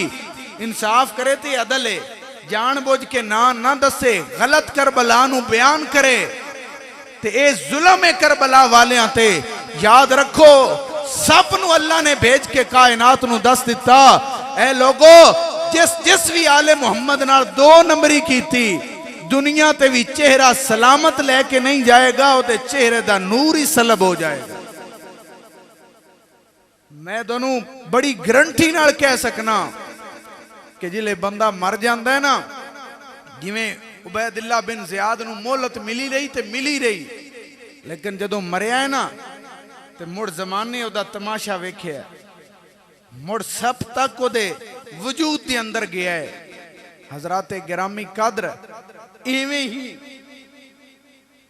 इंसाफ करे ते अदल है। जान बुझ के ना दसे, गलत करबला नू बयान करे ते ए जुल्म है करबला वालियां ते। याद रखो, सब नू अल्लाह ने भेज के कायनात नू दस दिता, ए लोगो जिस भी आले मुहम्मद नाल 2 नंबरी कीती, दुनिया ते भी चेहरा सलामत लेके नहीं जाएगा, ओदे चेहरे दा नूर ही सलब हो जाएगा। मैं दोनों बड़ी गारंटी नाल कह सकना कि जिले बंदा मर जाता है ना, जिवें उबैदिल्ला बिन ज़ियाद नू मोहलत मिली रही ते मिली रही, लेकिन जदों मरिया है ना ते मुड़ जमाने ओदा तमाशा वेख्या, मुड़ सब तक ओदे वजूद दे अंदर गया है। हजराते गिरामी कदर इवें ही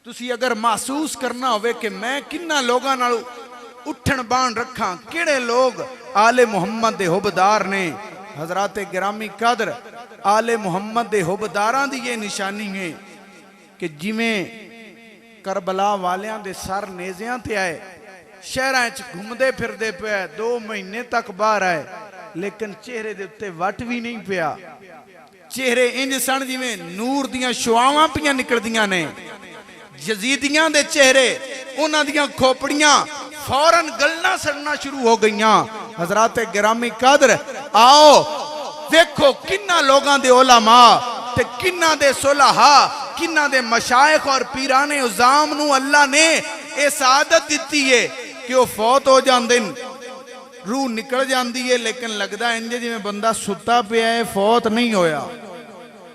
तुसी अगर महसूस करना होवे कि मैं किन्ना लोगां नाल उठन बाण रखा, किहड़े लोग आले मुहम्मद दे हुबदार ने, हजराते गिरामी कदर आले मुहम्मद दे हुबदारां दी ये निशानी है कि जिवें करबला वालियां दे सर नेज़ियां ते आए, शहरां च घूमदे फिरदे पे, 2 महीने तक बाहर आए, लेकिन चेहरे दे उत्ते वट भी नहीं पिया। चेहरे इंज सन जिवें नूर दियां शुआवां पियां निकलदियां ने। यजीदियां दे चेहरे, उन्हां दियां खोपड़ियां फौरन गलना सड़ना शुरू हो गईयां। हजराते गिरामी कदर आओ देखो किन्ना लोगां दे उलमा ते किन्ना दे सुलहा, किन्ना दे मशाइख और पीराने उजाम नू अल्लाह ने ये सादत दिती है कि वो फौत हो जाते, रूह निकल जाती है, लेकिन लगता इंज जिवें बंदा सुता पिया है, फौत नहीं होया।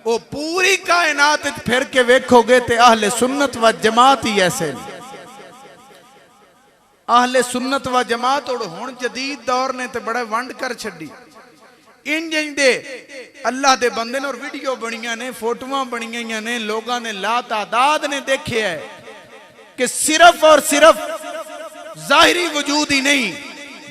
वो पूरी कायनात फिर के वेखोगे ते अहले सुन्नत व जमात ही ऐसे, अहले सुन्नत व जमात और हुण जदीद दौर ने ते बड़ा वंड कर छड़ी। इंज दे अल्लाह दे बंदे ने और वीडियो बनिया ने, फोटोआं बनिया ने, लोगों ने ला तादाद ने देखे है कि सिर्फ और सिर्फ जाहिरी वजूद ही नहीं,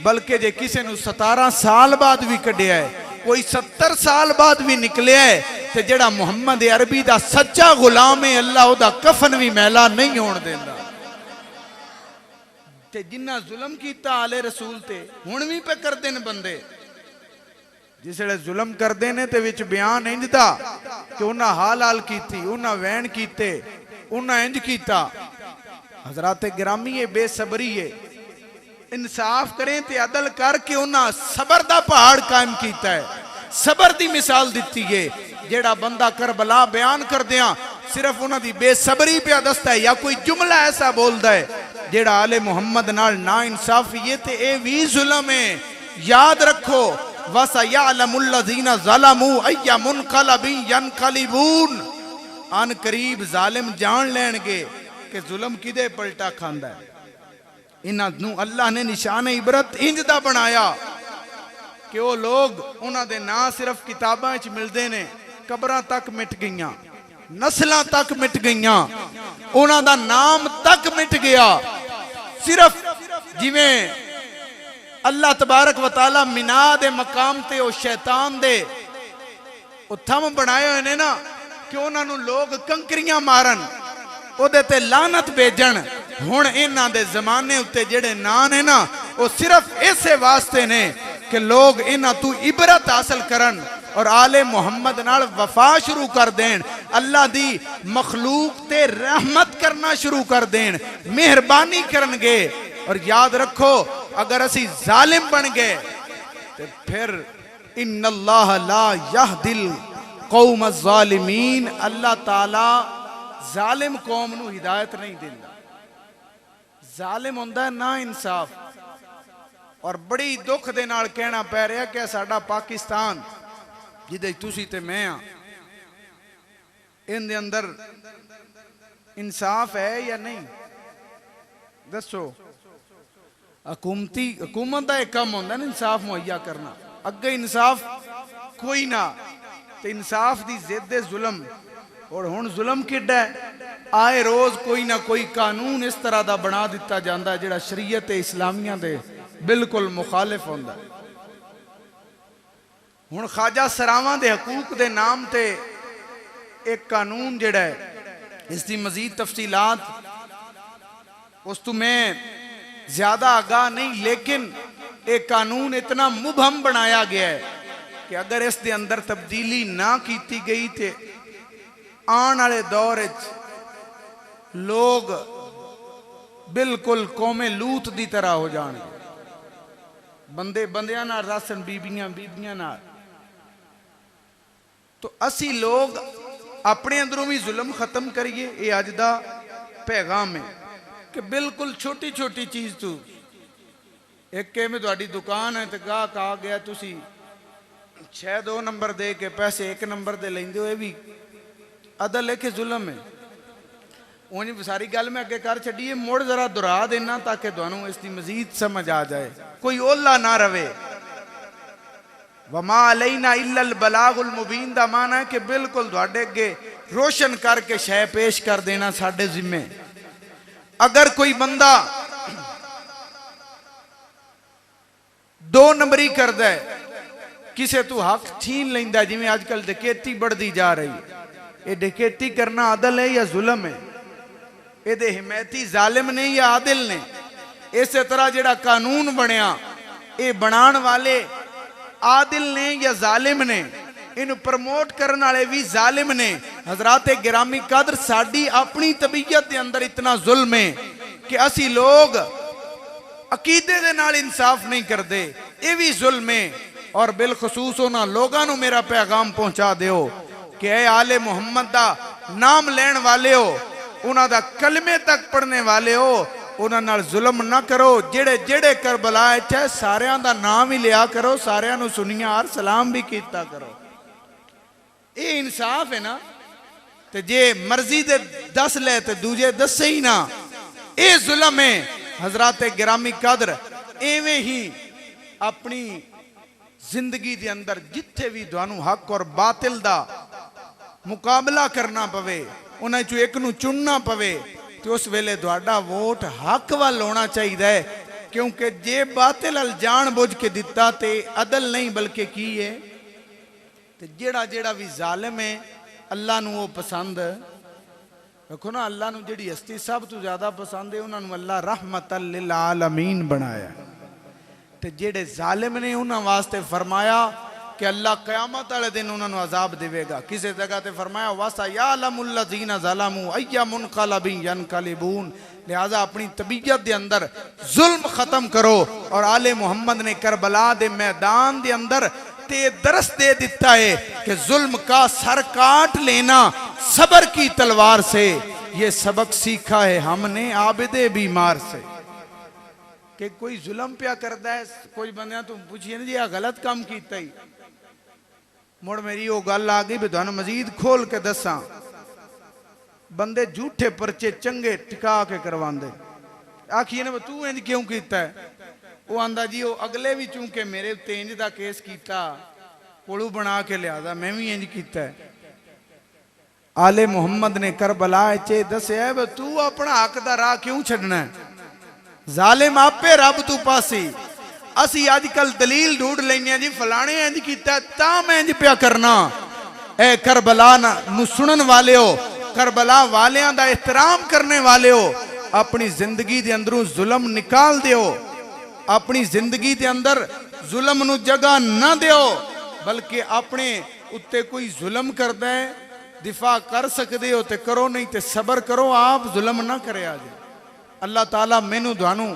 बल्कि जे किसी ने 17 साल बाद भी कढ़िया है, कोई 70 साल बाद भी निकलिया है, ते जेड़ा मुहम्मद अरबी दा सच्चा गुलाम है, अल्लाह ओदा कफन भी मैला नहीं होण देंदा। ते जिन्ना जुल्म कीता आले रसूल ते हुण भी पे करदे ने बंदे। जिसले जुल्म करते हैं तो विच बयान इंज दा कि उन्हें हाल हाल कीती, उन्हें वैन कीते, उन्हें इंज कीता। हजराते गिरामी है बेसबरी है, इंसाफ करें ते अदल करके उन्हें सबर दा पहाड़ कायम किया है, सबर दी मिसाल दी है। जेड़ा बंदा करबला बयान कर दिया सिर्फ उन्होंने बेसबरी पे दसता है या कोई जुमला ऐसा बोलता है जेड़ा आले मुहम्मद नाल ना इंसाफी है, ते ए भी जुल्म है। याद रखो वसयअलमुल्लज़ीना ज़लमू अय्या मुनक़लबिन यनक़लिबून, अन करीब जालिम जान लेंगे कि जुल्म किदे पलटा खांदा है। इन्हां अल्लाह ने निशान इबरत इंज दा बनाया कि वो लोग उन्हां दे ना सिर्फ किताबां च मिलदे ने, कबरां तक मिट गईयां, नस्लां तक मिट गईयां, उन्हां दा नाम तक मिट गया। सिर्फ जिवें अल्लाह तबारक व तआला मिना दे मकाम ते ओ शैतान दे ओ थम बनाए हुए ने ना कि उन्हां नू लोग कंकरियां मारन, ओदे ते लानत भेजन। हुण इन्हां दे जमाने उत्ते जेड़े नां ने ना वो सिर्फ इसे वास्ते ने कि लोग इन्हां तू इबरत हासिल करन और आले मुहम्मद नाल वफा शुरू कर देन, अल्लाह दी मखलूक ते रहमत करना शुरू कर देन, मेहरबानी करनगे। और याद रखो अगर असी जालिम बन गए तो फिर इन्नल्लाह ला यहदिल कौम ज़ालिमीन, अल्लाह ताला जालिम कौम नू हिदायत नहीं देता। ਜ਼ਾਲਿਮ ਹੁੰਦਾ ਨਾ ਇਨਸਾਫ। और बड़ी दुख दे नाल कहना पै रहा कि साडा पाकिस्तान जिदे तुसी ते मैं हाँ, इनदे अंदर इंसाफ है या नहीं? दसो। हुकूमत का एक काम होंदा ना इंसाफ मुहैया करना, अगे इंसाफ कोई ना, तो इंसाफ की जिद जुलम। और हुण जुलम किड्डा है, आए रोज कोई ना कोई कानून इस तरह का बना दिता जाता जिहड़ा शरीयत इस्लामिया दे बिल्कुल मुखालिफ होंदा। हुण ख्वाजा सरावां दे हकूक दे नाम ते एक कानून जिहड़ा है, इसकी मजीद तफसीलात उस तो मैं ज्यादा आगाह नहीं, लेकिन एक कानून इतना मुबहम बनाया गया है कि अगर इस दे अंदर तब्दीली ना की गई तो आने वाले दौर लोग बिल्कुल कौमे लूत की तरह हो जाएंगे, बंदे बंदियां नाल रसन, बीबियां बीबियां नाल। तो असी लोग अपने अंदरों भी जुल्म खत्म करिए, ये अज दा पैगाम है कि बिल्कुल छोटी छोटी चीज तू एक में तुहाडी दुकान है तो गाहक आ गया, तुसी 6-2 नंबर दे के पैसे 1 नंबर दे लेंदे हो, ये भी अदल है कि जुल्म है? उन्हें सारी गल मैं अगे कर छड़िए, मुड़ जरा दोहरा देना ताकि तुहानू इसकी मजीद समझ आ जाए, कोई ओला ना रवे। वमा अलैना इल्लल बलागुल मुबीन दा माना है कि बिल्कुल तुहाडे अगे रोशन करके शय पेश कर देना साडे जिम्मे। अगर कोई बंदा 2 नंबरी करदा है, किसे तू हक छीन लेंदा, जिवें अजकल डकैती बढ़ती जा रही, ये डकैती करना अदल है या जुल्म है? ये हिमैती जालिम ने या आदिल ने? इस तरह जिहड़ा कानून बनया, ये बनाने वाले आदिल ने या जालिम ने? इन प्रमोट करने वाले भी जालिम ने। हजरात गिरामी कदर, साडी अपनी तबीयत के अंदर इतना जुल्म है कि असी लोग अकीदे दे नाल इंसाफ नहीं करते, ये भी जुल्म है। और बिलखसूस उन्हां लोगों को मेरा पैगाम पहुंचा दिओ कि ऐ आले मुहम्मद दा नाम लैण वाले हो, उन्हां दा कलमे तक पढ़ने वाले हो, उन्हां नाल जुल्म ना करो। जेड़े जेड़े करबला चाहे सारियां दा नाम ही लिया करो, सारियां नू सुनिया और सलाम भी कीता करो, ये इंसाफ है ना? ते जे मर्जी दे दस ले ते दूजे दसे ही ना, ये जुल्म है। हजरात गिरामी कदर, एवें ही अपनी जिंदगी के अंदर जिथे भी तुहानू हक और बातिल दा मुकाबला करना पवे, उन्हां चों एक नू चुनना पवे, तो उस वेले तुहाडा वोट हक वाल होना चाहिए। क्योंकि जे बातिल अल जान बुझ के दिता ते अदल नहीं बल्कि की है, ते जेड़ा जेड़ा भी जालिम है अल्लाह नू वो पसंद। देखो ना, अल्लाह नू जिहड़ी हस्ती सब तो ज्यादा पसंद है, उन्होंने अल्लाह रहमतल लिल आलमीन बनाया। ते जेड़े जालिम ने उन्होंने वास्ते फरमाया कि अल्लाह क़यामत वाले दिन उन्होंने अजाब देवेगा। किसी जगह ते फरमाया वासा यालमुल्लज़ीना ज़लमू अय्या मुनक़लबिन यनक़लिबून। लिहाजा अपनी तबीयत के अंदर जुल्म खत्म करो। और आले मुहम्मद ने करबला दे मैदान के अंदर ते दरस दे दिता है कि जुल्म का सर काट लेना सबर की तलवार से, ये सबक सीखा है हमने आबिदे बीमार से। कि कोई जुल्म पिया करता है, कोई बंदे तुम पूछिए ना जी आ गलत काम किया ही, मुड़ मेरी वो गल आ गई भी तुहानू मजीद खोल के दसा। बंदे झूठे परचे चंगे टिका के करवांदे, आखिए ना तू इंज क्यों किया है? वो आंदा जी वो अगले भी चूंकि मेरे उत्ते इंज दा केस किया, पुलू बना के लिया, मैं भी इंज किया। आले मुहम्मद ने करबला च दसिया तू अपना हक दा राह क्यों छड्डना है? जालिम आपे रब तू पासी। असी अजकल दलील ढूंढ लेने जी फलाने इंज किया ता मैं इंज पिया करना। ए करबला नू सुनन वाले हो, करबला वालियां दा एहतराम करने वाले हो, अपनी जिंदगी दे अंदरों जुल्म निकाल दियो। अपनी जिंदगी के अंदर जुल्म नू जगह ना दियो, बल्कि अपने उत्ते कोई जुल्म करता है दिफा कर सकते हो तो करो, नहीं तो सबर करो, आप जुल्म ना करे। आज अल्लाह ताला मैनू तुहानू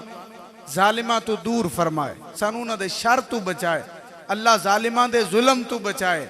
जालिमां तो दूर फरमाए, सानू उन्हां दे शर तो बचाए, अल्लाह जालिमां दे जुल्म तो बचाए।